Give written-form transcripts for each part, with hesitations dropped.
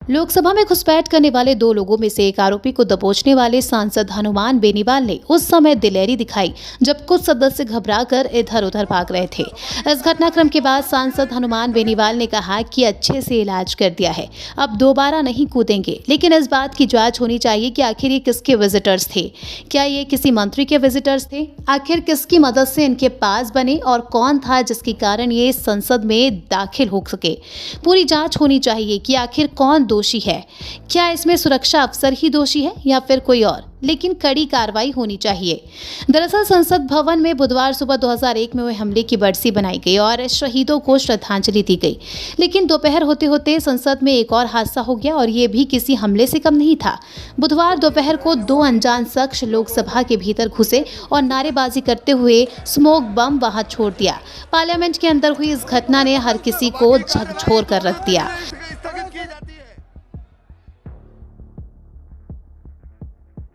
लोकसभा में घुसपैठ करने वाले दो लोगों में से एक आरोपी को दबोचने वाले सांसद हनुमान बेनीवाल ने उस समय दिलेरी दिखाई जब कुछ सदस्य घबराकर इधर उधर भाग रहे थे। इस घटनाक्रम के बाद सांसद हनुमान बेनीवाल ने कहा कि अच्छे से इलाज कर दिया है, अब दोबारा नहीं कूदेंगे, लेकिन इस बात की जांच होनी चाहिए कि आखिर ये किसके विजिटर्स थे। क्या ये किसी मंत्री के विजिटर्स थे? आखिर किसकी मदद से इनके पास बने और कौन था जिसके कारण ये संसद में दाखिल हो सके। पूरी जांच होनी चाहिए कि आखिर कौन दोषी है। क्या इसमें सुरक्षा अफसर ही दोषी है या फिर कोई और, लेकिन कड़ी कार्रवाई होनी चाहिए। दरअसल संसद भवन में बुधवार सुबह 2001 में हुए हमले की बरसी बनाई गई और शहीदों को श्रद्धांजलि दी गई, लेकिन दोपहर होते होते संसद में एक और हादसा हो गया और ये भी किसी हमले से कम नहीं था। बुधवार दोपहर को दो अनजान शख्स लोकसभा के भीतर घुसे और नारेबाजी करते हुए स्मोक बम वहां छोड़ दिया। पार्लियामेंट के अंदर हुई इस घटना ने हर किसी को झकझोर कर रख दिया।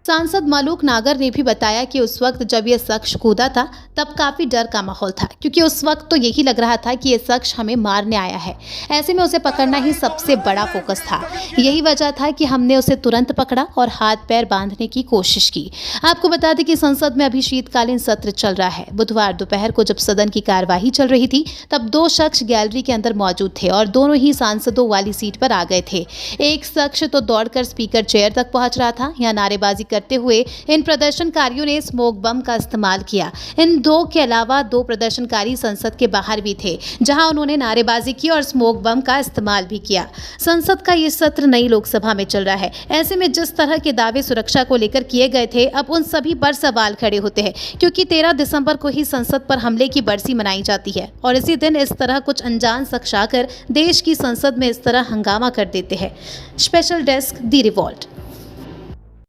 सांसद मलूक नागर ने भी बताया कि उस वक्त जब यह शख्स कूदा था तब काफी डर का माहौल था, क्योंकि उस वक्त तो यही लग रहा था कि यह शख्स हमें मारने आया है। ऐसे में उसे पकड़ना ही सबसे बड़ा फोकस था। यही वजह था कि हमने उसे तुरंत पकड़ा और हाथ पैर बांधने की कोशिश की। आपको बता दें कि संसद में अभी शीतकालीन सत्र चल रहा है। बुधवार दोपहर को जब सदन की कार्यवाही चल रही थी तब दो शख्स गैलरी के अंदर मौजूद थे और दोनों ही सांसदों वाली सीट पर आ गए थे। एक शख्स तो दौड़कर स्पीकर चेयर तक पहुंच रहा था। यहाँ नारेबाजी करते हुए इन प्रदर्शनकारियों ने स्मोक बम का इस्तेमाल किया। इन दो के अलावा दो प्रदर्शनकारी संसद के बाहर भी थे, जहां उन्होंने नारेबाजी की और स्मोक बम का इस्तेमाल भी किया। संसद का ये सत्र नई लोकसभा में चल रहा है। ऐसे में जिस तरह के दावे सुरक्षा को लेकर किए गए थे, अब उन सभी पर सवाल खड़े होते हैं, क्योंकि 13 दिसंबर को ही संसद पर हमले की बरसी मनाई जाती है और इसी दिन इस तरह कुछ अनजान शख्स आकर देश की संसद में इस तरह हंगामा कर देते हैं। स्पेशल डेस्क दी रिवॉल्ट।